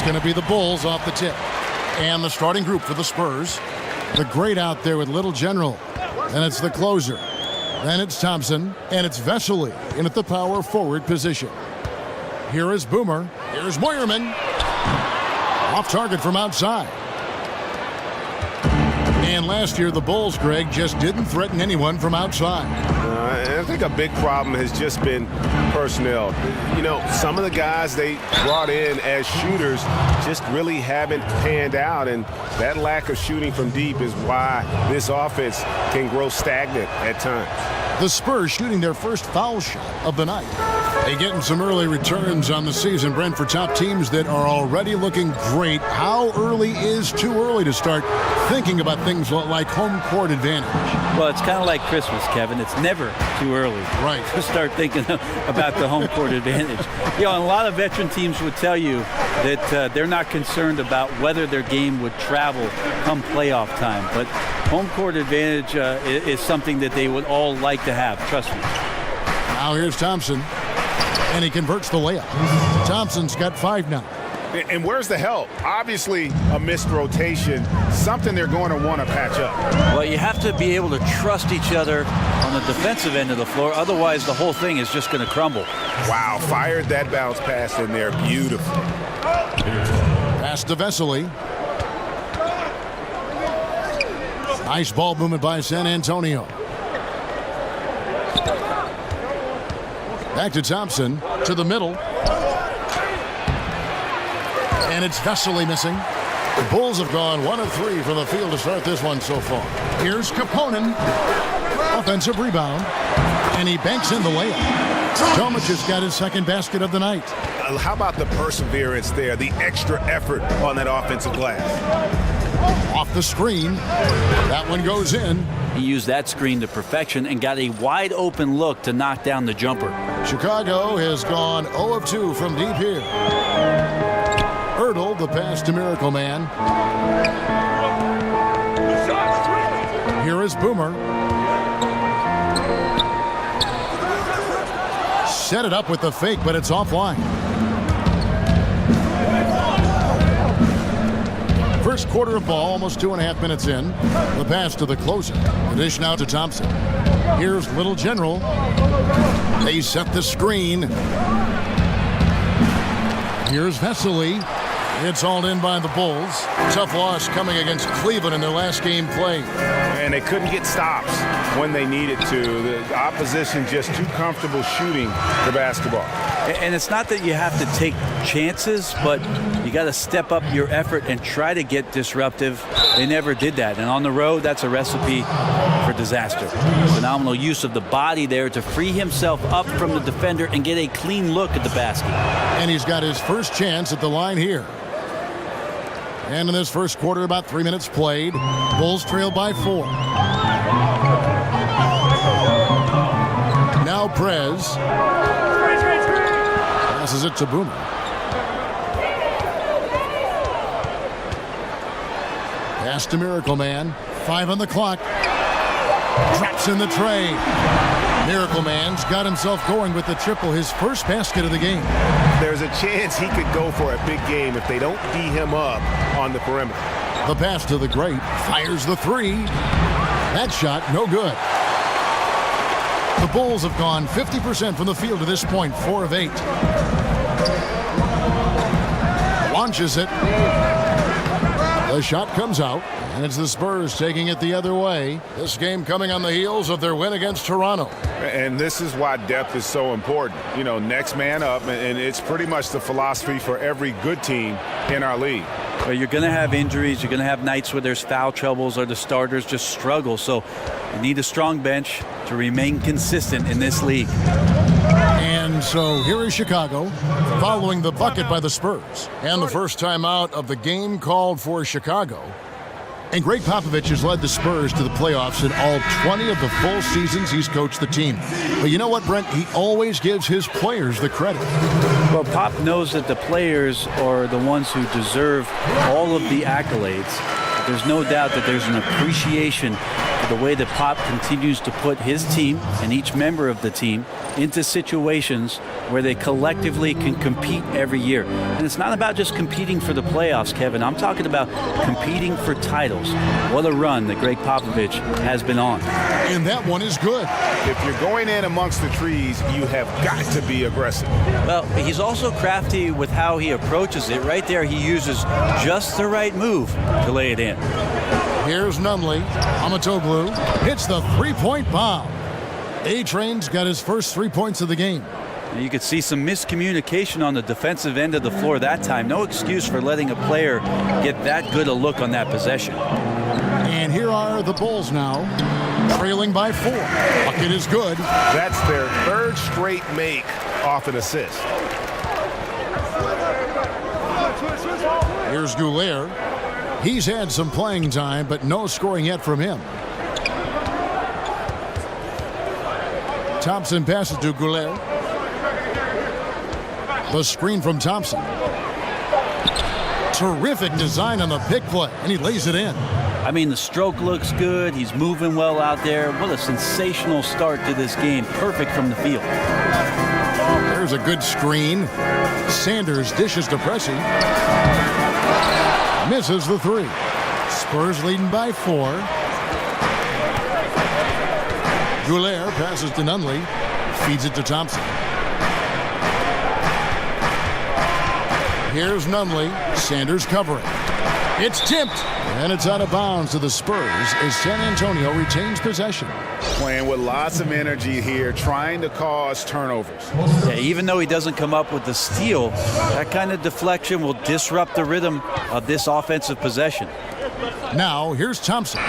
going to be the Bulls off the tip. And the starting group for the Spurs. The great out there with Little General. And it's the closer. Then it's Thompson. And it's Vesely in at the power forward position. Here is Boomer. Here's Moyerman. Off target from outside. And last year, the Bulls, Greg, just didn't threaten anyone from outside. I think a big problem has just been personnel. You know, some of the guys they brought in as shooters just really haven't panned out, and that lack of shooting from deep is why this offense can grow stagnant at times. The Spurs shooting their first foul shot of the night. They getting some early returns on the season, Brent, for top teams that are already looking great. How early is too early to start thinking about things like home court advantage? Well, it's kind of like Christmas, Kevin. It's never too early to start thinking about the home court advantage. You know, and a lot of veteran teams would tell you that they're not concerned about whether their game would travel come playoff time. But home court advantage is something that they would all like to have. Trust me. Now here's Thompson. And he converts the layup. Thompson's got 5 now. And where's the help? Obviously, a missed rotation, something they're going to want to patch up. Well, you have to be able to trust each other on the defensive end of the floor. Otherwise, the whole thing is just going to crumble. Wow, fired that bounce pass in there beautifully. Pass to Vesely. Nice ball movement by San Antonio. Back to Thompson, to the middle. And it's Vesely missing. The Bulls have gone 1 of 3 from the field to start this one so far. Here's Kaponen. Offensive rebound. And he banks in the layup. Tomic has got his second basket of the night. How about the perseverance there, the extra effort on that offensive glass? Off the screen. That one goes in. He used that screen to perfection and got a wide open look to knock down the jumper. Chicago has gone 0 of 2 from deep here. Ertl, the pass to Miracle Man. Here is Boomer. Set it up with the fake, but it's offline. First quarter of ball, almost 2.5 minutes in. The pass to the closer. The dish now to Thompson. Here's Little General. They set the screen. Here's Vesely. It's hauled in by the Bulls. Tough loss coming against Cleveland in their last game played. And they couldn't get stops when they needed to. The opposition just too comfortable shooting the basketball. And it's not that you have to take chances, but you got to step up your effort and try to get disruptive. They never did that. And on the road, that's a recipe for disaster. Phenomenal use of the body there to free himself up from the defender and get a clean look at the basket. And he's got his first chance at the line here. And in this first quarter, about 3 minutes played. Bulls trail by 4. Now Prez. Passes it to Boomer. Pass to Miracle Man. 5 on the clock. Drops in the tray. Miracle Man's got himself going with the triple, his first basket of the game. There's a chance he could go for a big game if they don't D him up on the perimeter. The pass to the great. Fires the 3. That shot, no good. The Bulls have gone 50% from the field to this point, 4 of 8. Launches it. The shot comes out, and it's the Spurs taking it the other way. This game coming on the heels of their win against Toronto. And this is why depth is so important. You know, next man up, and it's pretty much the philosophy for every good team in our league. Well, you're going to have injuries. You're going to have nights where there's foul troubles or the starters just struggle. So you need a strong bench to remain consistent in this league. And so here is Chicago following the bucket by the Spurs. And the first time out of the game called for Chicago. And Greg Popovich has led the Spurs to the playoffs in all 20 of the full seasons he's coached the team. But you know what, Brent? He always gives his players the credit. Well, Pop knows that the players are the ones who deserve all of the accolades. There's no doubt that there's an appreciation for the way that Pop continues to put his team and each member of the team into situations where they collectively can compete every year. And it's not about just competing for the playoffs, Kevin. I'm talking about competing for titles. What a run that Greg Popovich has been on. And that one is good. If you're going in amongst the trees, you have got to be aggressive. Well, he's also crafty with how he approaches it. Right there, he uses just the right move to lay it in. Here's Nunley. Amatoglu hits the three-point bomb. A-Train's got his first 3 points of the game. You could see some miscommunication on the defensive end of the floor that time. No excuse for letting a player get that good a look on that possession. And here are the Bulls now, trailing by 4. Bucket is good. That's their third straight make off an assist. Here's Goulet. He's had some playing time, but no scoring yet from him. Thompson passes to Goulet. The screen from Thompson. Terrific design on the pick play, and he lays it in. I mean, the stroke looks good. He's moving well out there. What a sensational start to this game. Perfect from the field. There's a good screen. Sanders dishes to Pressey. Misses the 3. Spurs leading by 4. Goulet passes to Nunley. Feeds it to Thompson. Here's Nunley. Sanders covering. It's tipped. And it's out of bounds to the Spurs as San Antonio retains possession. Playing with lots of energy here, trying to cause turnovers. Yeah, even though he doesn't come up with the steal, that kind of deflection will disrupt the rhythm of this offensive possession. Now, here's Thompson.